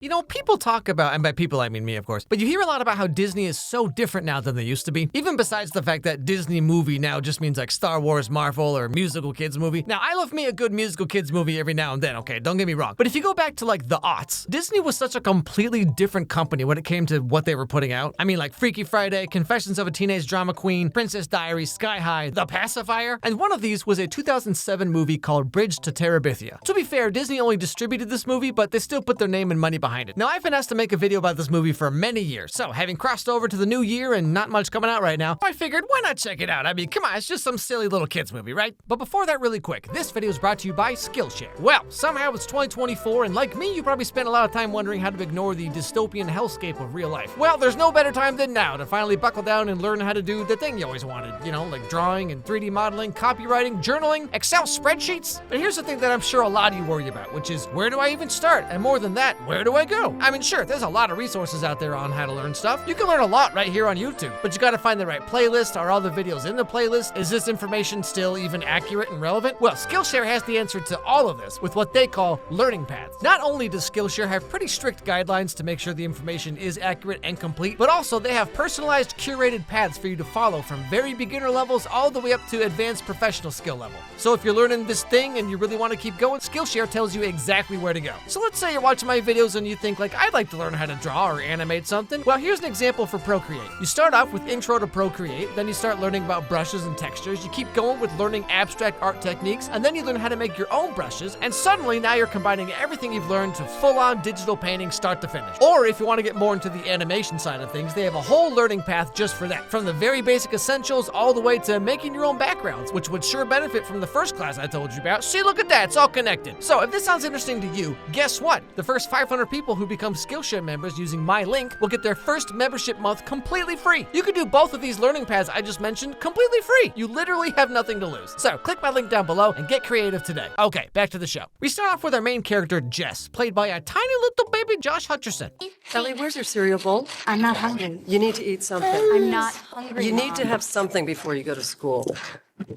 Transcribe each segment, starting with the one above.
You know, people talk about, and by people I mean me of course, but you hear a lot about how Disney is so different now than they used to be, even besides the fact that Disney movie now just means like Star Wars, Marvel, or musical kids movie. Now, I love me a good musical kids movie every now and then, okay, don't get me wrong. But if you go back to like the aughts, Disney was such a completely different company when it came to what they were putting out. I mean, like Freaky Friday, Confessions of a Teenage Drama Queen, Princess Diaries, Sky High, The Pacifier, and one of these was a 2007 movie called Bridge to Terabithia. To be fair, Disney only distributed this movie, but they still put their name and money behind it. Now, I've been asked to make a video about this movie for many years, so having crossed over to the new year and not much coming out right now, I figured why not check it out? I mean, come on, it's just some silly little kids movie, right? But before that, really quick, this video is brought to you by Skillshare. Well, somehow it's 2024, and like me, you probably spent a lot of time wondering how to ignore the dystopian hellscape of real life. Well, there's no better time than now to finally buckle down and learn how to do the thing you always wanted, you know, like drawing and 3D modeling, copywriting, journaling, Excel spreadsheets. But here's the thing that I'm sure a lot of you worry about, which is where do I even start? And more than that, where do I go? I mean, sure, there's a lot of resources out there on how to learn stuff. You can learn a lot right here on YouTube, but you gotta find the right playlist. Are all the videos in the playlist? Is this information still even accurate and relevant? Well, Skillshare has the answer to all of this with what they call learning paths. Not only does Skillshare have pretty strict guidelines to make sure the information is accurate and complete, but also they have personalized, curated paths for you to follow from very beginner levels all the way up to advanced professional skill level. So if you're learning this thing and you really want to keep going, Skillshare tells you exactly where to go. So let's say you're watching my videos and you think like, I'd like to learn how to draw or animate something. Well, here's an example for Procreate. You start off with Intro to Procreate, then you start learning about brushes and textures. You keep going with learning abstract art techniques, and then you learn how to make your own brushes, and suddenly now you're combining everything you've learned to full-on digital painting start to finish. Or if you want to get more into the animation side of things, they have a whole learning path just for that. From the very basic essentials all the way to making your own backgrounds, which would sure benefit from the first class I told you about. See, look at that, it's all connected. So if this sounds interesting to you, guess what? The first 500 people who become Skillshare members using my link will get their first membership month completely free. You can do both of these learning paths I just mentioned completely free. You literally have nothing to lose. So click my link down below and get creative today. Okay, back to the show. We start off with our main character, Jess, played by a tiny little baby Josh Hutcherson. Ellie, where's your cereal bowl? I'm not hungry. You need to eat something. I'm not hungry, You need Mom. to have something before you go to school.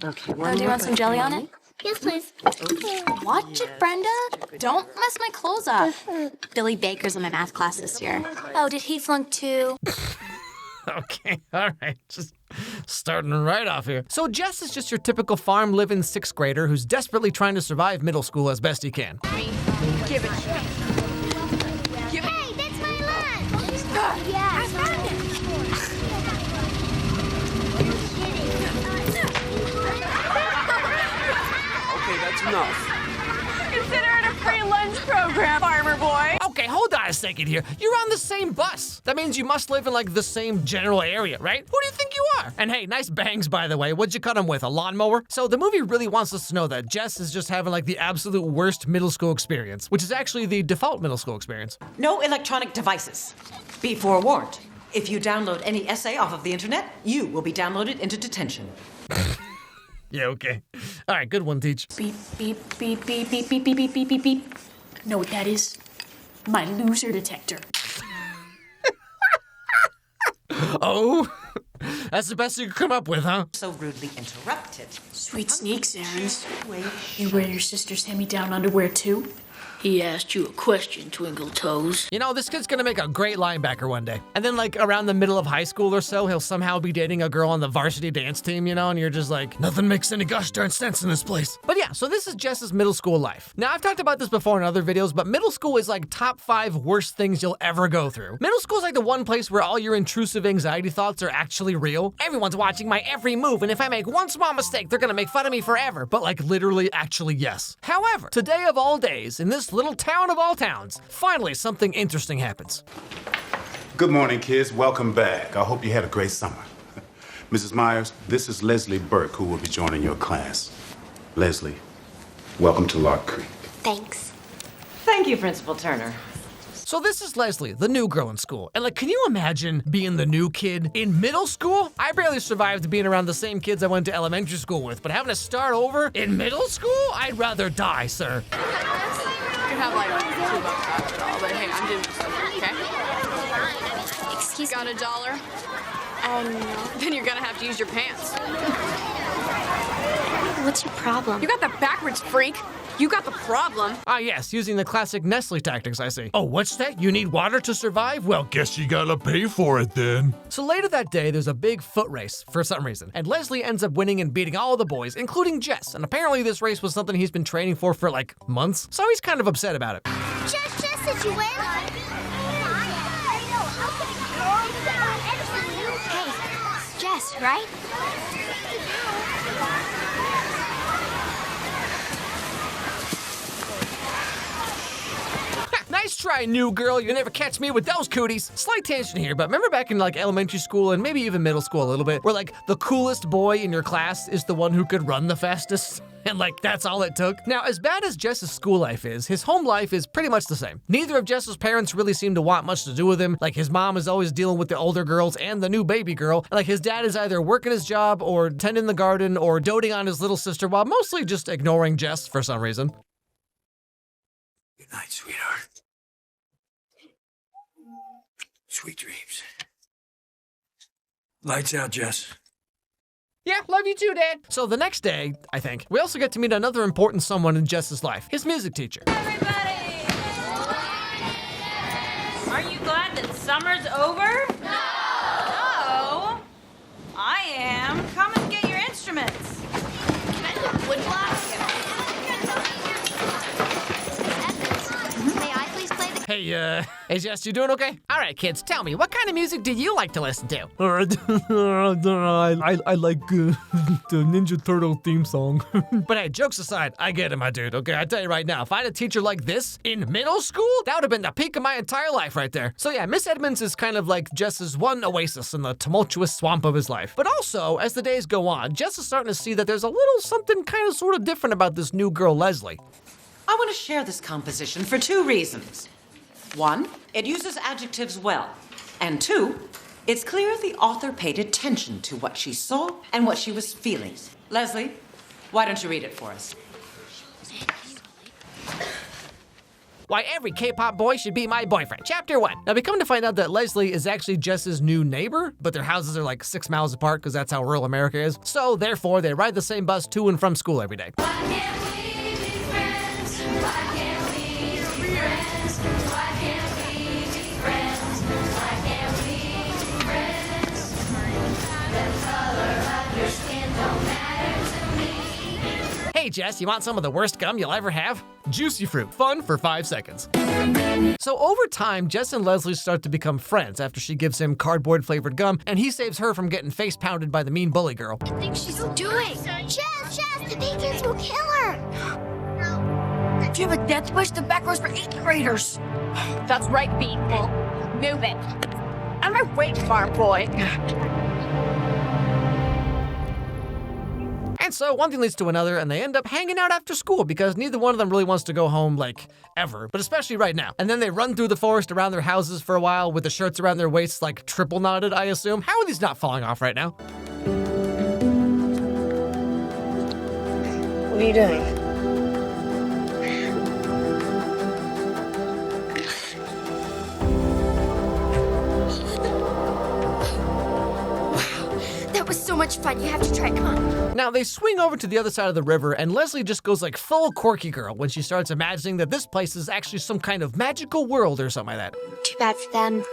Okay. Oh, do you want some jelly on it? Yes, please. Watch it, Brenda. Don't mess my clothes up. Billy Baker's in my math class this year. Oh, did he flunk too? Okay, all right, just starting right off here. So Jess is just your typical farm-living 6th grader who's desperately trying to survive middle school as best he can. Give it. Hey, that's my lunch! Yeah, I found it! Okay, that's enough. Consider it a free lunch program, farmer boy. Okay, hold on a second here. You're on the same bus. That means you must live in like the same general area, right? Who do you think you are? And hey, nice bangs, by the way. What'd you cut him with, a lawnmower? So the movie really wants us to know that Jess is just having like the absolute worst middle school experience, which is actually the default middle school experience. No electronic devices. Be forewarned. If you download any essay off of the internet, you will be downloaded into detention. Yeah, okay. All right, good one, Teach. Beep, beep, beep, beep, beep, beep, beep, beep, beep, beep, beep. Know what that is? My loser detector. Oh, that's the best you could come up with, huh? So rudely interrupted. Sweet sneaks, Aaron's. You wear your sister's hand-me-down underwear too? He asked you a question, Twinkle Toes. You know, this kid's gonna make a great linebacker one day. And then like around the middle of high school or so, he'll somehow be dating a girl on the varsity dance team, you know, and you're just like, nothing makes any gosh darn sense in this place. But yeah, so this is Jess's middle school life. Now, I've talked about this before in other videos, but middle school is like top 5 worst things you'll ever go through. Middle school is like the one place where all your intrusive anxiety thoughts are actually real. Everyone's watching my every move, and if I make one small mistake, they're gonna make fun of me forever. But like literally, actually, yes. However, today of all days, in this little town of all towns, finally something interesting happens. Good morning, kids. Welcome back. I hope you had a great summer. Mrs. Meyers, this is Leslie Burke, who will be joining your class. Leslie, welcome to Lark Creek. Thanks. Thank you, Principal Turner. So this is Leslie, the new girl in school. And like, can you imagine being the new kid in middle school? I barely survived being around the same kids I went to elementary school with, but having to start over in middle school? I'd rather die, sir. You have like $2 after all, but hey, I'm doing okay? Excuse me. Got $1? No. Then you're gonna have to use your pants. What's your problem? You got that backwards, freak. You got the problem. Ah yes, using the classic Nestle tactics, I see. Oh, what's that? You need water to survive? Well, Guess you gotta pay for it then. so later that day, there's a big foot race for some reason, and Leslie ends up winning and beating all the boys, including Jess, and apparently this race was something he's been training for like months, so he's kind of upset about it. Jess, did you win? Hey, Jess, right? Nice try, new girl. You never catch me with those cooties. Slight tangent here, but remember back in like elementary school and maybe even middle school a little bit, where like the coolest boy in your class is the one who could run the fastest? And like, that's all it took. Now, as bad as Jess's school life is, his home life is pretty much the same. Neither of Jess's parents really seem to want much to do with him. Like, his mom is always dealing with the older girls and the new baby girl. And like, his dad is either working his job or tending the garden or doting on his little sister while mostly just ignoring Jess for some reason. Good night, sweetheart. Sweet dreams. Lights out, Jess. Yeah, love you too, Dad. So the next day, I think, we also get to meet another important someone in Jess's life, his music teacher. Everybody! Aren't you glad that summer's over? No! I am. Come and get your instruments. Can I do woodblock? May I please play the... Hey Jess, you doing okay? All right, kids, tell me, what kind of music do you like to listen to? I like the Ninja Turtle theme song. But hey, jokes aside, I get it, my dude, okay? I tell you right now, if I had a teacher like this in middle school, that would have been the peak of my entire life right there. So yeah, Miss Edmonds is kind of like Jess's one oasis in the tumultuous swamp of his life. But also, as the days go on, Jess is starting to see that there's a little something kind of sort of different about this new girl, Leslie. I want to share this composition for two reasons. One, it uses adjectives well. And two, it's clear the author paid attention to what she saw and what she was feeling. Leslie, why don't you read it for us? Why every K-pop boy should be my boyfriend. Chapter 1. Now we come to find out that Leslie is actually Jess's new neighbor, but their houses are like 6 miles apart because that's how rural America is. So therefore, they ride the same bus to and from school every day. Hey Jess, you want some of the worst gum you'll ever have? Juicy fruit, fun for 5 seconds. So over time, Jess and Leslie start to become friends after she gives him cardboard flavored gum and he saves her from getting face pounded by the mean bully girl. I think she's doing. Jess, the vegans will kill her. Do you have a death wish? The back rows for 8th graders. That's right, Beanpole. Move it. Out of my way, farm boy. And so one thing leads to another, and they end up hanging out after school because neither one of them really wants to go home, like, ever, but especially right now. And then they run through the forest around their houses for a while with the shirts around their waists, like, triple knotted, I assume. How are these not falling off right now? What are you doing? That was so much fun. You have to try it. Come on. Now, they swing over to the other side of the river, and Leslie just goes like full quirky girl when she starts imagining that this place is actually some kind of magical world or something like that. Too bad for them.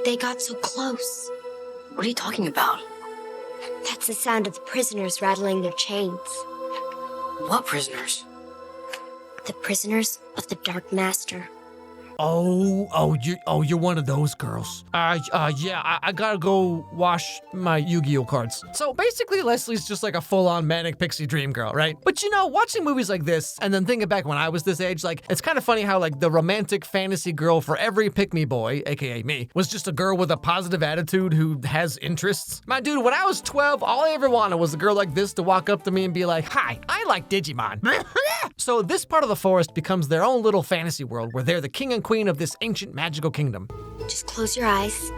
They got so close. What are you talking about? That's the sound of the prisoners rattling their chains. What prisoners? The prisoners of the Dark Master. You're one of those girls. Yeah, I gotta go wash my Yu-Gi-Oh cards. So basically, Leslie's just like a full-on manic pixie dream girl, right? But you know, watching movies like this, and then thinking back when I was this age, like, it's kind of funny how like the romantic fantasy girl for every pick-me boy, aka me, was just a girl with a positive attitude who has interests. My dude, when I was 12, all I ever wanted was a girl like this to walk up to me and be like, "Hi, I like Digimon." So this part of the forest becomes their own little fantasy world where they're the king and queen of this ancient magical kingdom. Just close your eyes,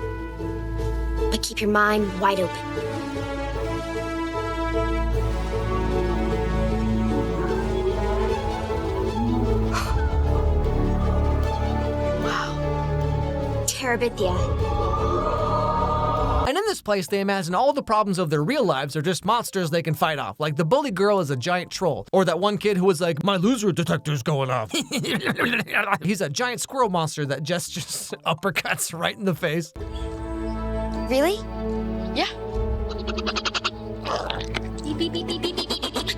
but keep your mind wide open. Wow. Terabithia. And in this place, they imagine all the problems of their real lives are just monsters they can fight off. Like the bully girl is a giant troll. Or that one kid who was like, my loser detector's going off. He's a giant squirrel monster that just uppercuts right in the face. Really? Yeah. Beep, beep, beep, beep, beep, beep, beep, beep.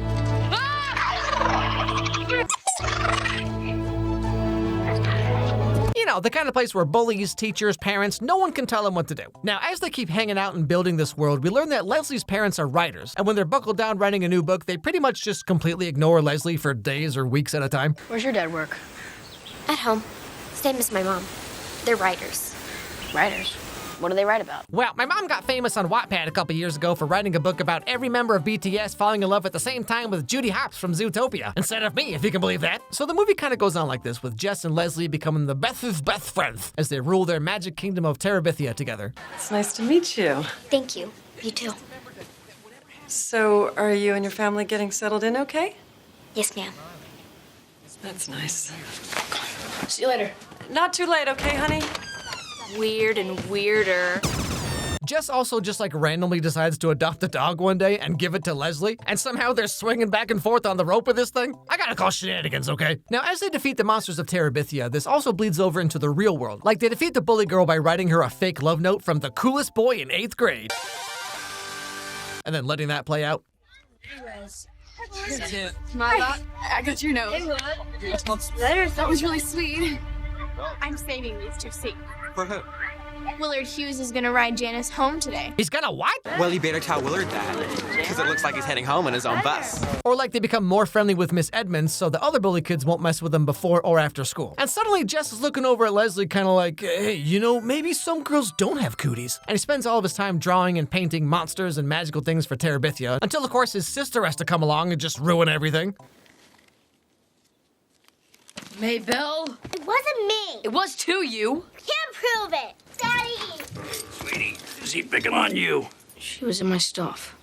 You know, the kind of place where bullies, teachers, parents, no one can tell them what to do. Now, as they keep hanging out and building this world, we learn that Leslie's parents are writers, and when they're buckled down writing a new book, they pretty much just completely ignore Leslie for days or weeks at a time. Where's your dad work? At home. Same as my mom. They're writers. Writers. What do they write about? Well, my mom got famous on Wattpad a couple years ago for writing a book about every member of BTS falling in love at the same time with Judy Hopps from Zootopia, instead of me, if you can believe that. So the movie kind of goes on like this, with Jess and Leslie becoming the best of best friends as they rule their magic kingdom of Terabithia together. It's nice to meet you. Thank you. You too. So, are you and your family getting settled in okay? Yes, ma'am. That's nice. See you later. Not too late, okay, honey? Weird and weirder. Jess also just like randomly decides to adopt a dog one day and give it to Leslie, and somehow they're swinging back and forth on the rope with this thing. I gotta call shenanigans, okay? Now, as they defeat the monsters of Terabithia, this also bleeds over into the real world. Like, they defeat the bully girl by writing her a fake love note from the coolest boy in 8th grade. And then letting that play out. I got your note. That was really sweet. I'm saving these two seats. For who? Willard Hughes is gonna ride Janice home today. He's gonna what? Well, you better tell Willard that, because it looks like he's heading home in his own bus. Or like they become more friendly with Miss Edmonds so the other bully kids won't mess with them before or after school. And suddenly Jess is looking over at Leslie kind of like, hey, you know, maybe some girls don't have cooties. And he spends all of his time drawing and painting monsters and magical things for Terabithia, until of course his sister has to come along and just ruin everything. Maybelle? It wasn't me. It was to you. Can't prove it. Daddy. Sweetie, is he picking on you? She was in my stuff.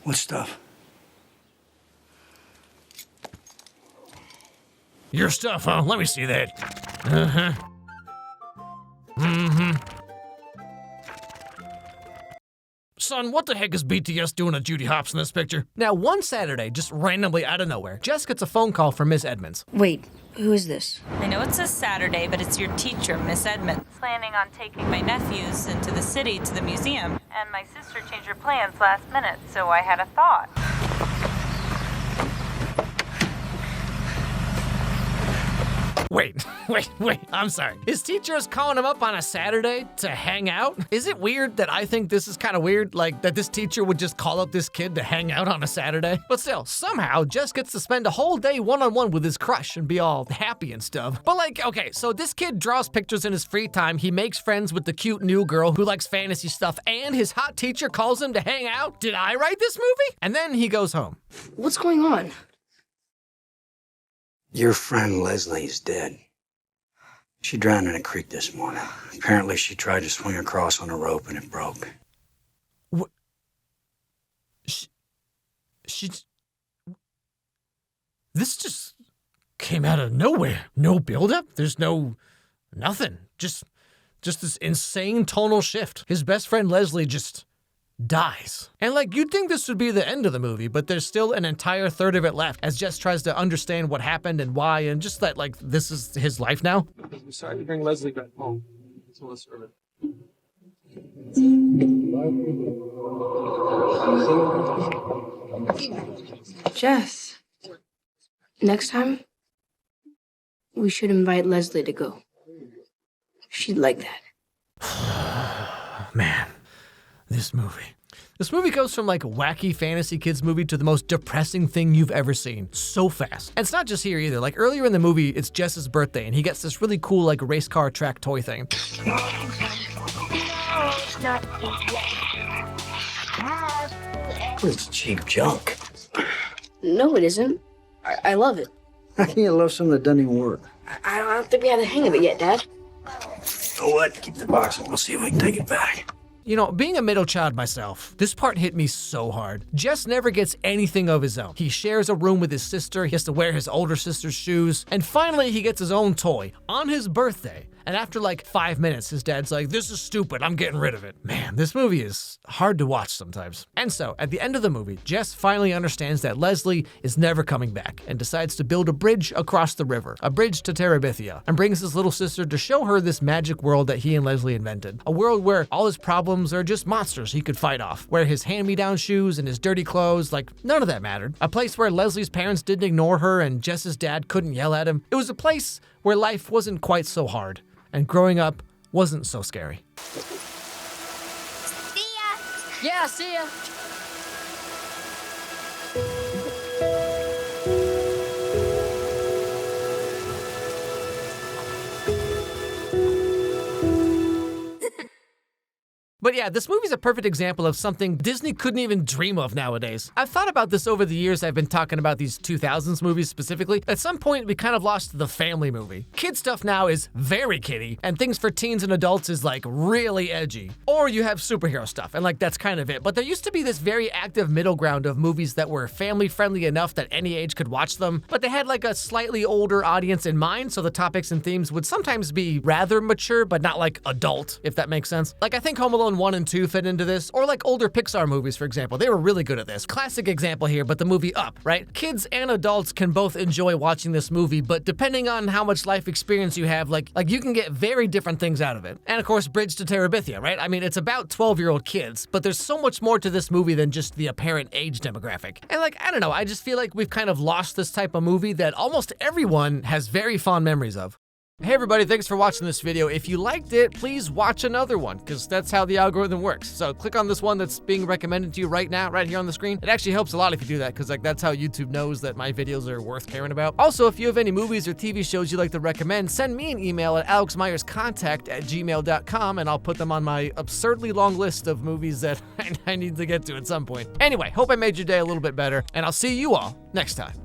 What stuff? Your stuff, huh? Let me see that. Uh-huh. Mm-hmm. Son, what the heck is BTS doing to Judy Hopps in this picture? Now, one Saturday, just randomly out of nowhere, Jess gets a phone call from Miss Edmonds. Wait, who is this? I know it says Saturday, but it's your teacher, Miss Edmonds. Planning on taking my nephews into the city to the museum. And my sister changed her plans last minute, so I had a thought. Wait, I'm sorry. His teacher is calling him up on a Saturday to hang out? Is it weird that I think this is kind of weird? Like, that this teacher would just call up this kid to hang out on a Saturday? But still, somehow, Jess gets to spend a whole day one-on-one with his crush and be all happy and stuff. But like, okay, so this kid draws pictures in his free time, he makes friends with the cute new girl who likes fantasy stuff, and his hot teacher calls him to hang out? Did I write this movie? And then he goes home. What's going on? Your friend Leslie is dead. She drowned in a creek this morning. Apparently, she tried to swing across on a rope and it broke. What? This just came out of nowhere. No buildup. There's nothing. Just this insane tonal shift. His best friend Leslie just dies. And like, you'd think this would be the end of the movie, but there's still an entire third of it left as Jess tries to understand what happened and why, and just that like this is his life now. I'm sorry to bring Leslie back home. So let's serve it. Jess, next time, we should invite Leslie to go. She'd like that. Man, this movie goes from like wacky fantasy kids movie to the most depressing thing you've ever seen so fast. And it's not just here either. Like earlier in the movie, it's Jess's birthday and he gets this really cool like race car track toy thing. It's cheap junk. No, it isn't. I love it. How can you love something that doesn't even work? I don't think we have the hang of it yet, Dad. You know what? Keep the box and we'll see if we can take it back. You know, being a middle child myself, this part hit me so hard. Jess never gets anything of his own. He shares a room with his sister, he has to wear his older sister's shoes, and finally he gets his own toy on his birthday And after like 5 minutes, his dad's like, "This is stupid, I'm getting rid of it." Man, this movie is hard to watch sometimes. And so, at the end of the movie, Jess finally understands that Leslie is never coming back and decides to build a bridge across the river, a bridge to Terabithia, and brings his little sister to show her this magic world that he and Leslie invented. A world where all his problems are just monsters he could fight off, where his hand-me-down shoes and his dirty clothes, like, none of that mattered. A place where Leslie's parents didn't ignore her and Jess's dad couldn't yell at him. It was a place where life wasn't quite so hard, and growing up wasn't so scary. See ya! Yeah, see ya. But yeah, this movie's a perfect example of something Disney couldn't even dream of nowadays. I've thought about this over the years I've been talking about these 2000s movies specifically. At some point, we kind of lost the family movie. Kid stuff now is very kiddie, and things for teens and adults is like really edgy. Or you have superhero stuff, and like that's kind of it. But there used to be this very active middle ground of movies that were family friendly enough that any age could watch them, but they had like a slightly older audience in mind, so the topics and themes would sometimes be rather mature, but not like adult, if that makes sense. Like I think Home Alone 1 and 2 fit into this, or like older Pixar movies, for example. They were really good at this. Classic example here, but the movie Up, right? Kids and adults can both enjoy watching this movie, but depending on how much life experience you have, like you can get very different things out of it. And of course, Bridge to Terabithia, right? I mean, it's about 12-year-old kids, but there's so much more to this movie than just the apparent age demographic. And like, I don't know, I just feel like we've kind of lost this type of movie that almost everyone has very fond memories of. Hey everybody, thanks for watching this video. If you liked it, please watch another one, because that's how the algorithm works. So click on this one that's being recommended to you right now, right here on the screen. It actually helps a lot if you do that, because like that's how YouTube knows that my videos are worth caring about. Also, if you have any movies or TV shows you'd like to recommend, send me an email at alexmeyerscontact@gmail.com, and I'll put them on my absurdly long list of movies that I need to get to at some point. Anyway, hope I made your day a little bit better, and I'll see you all next time.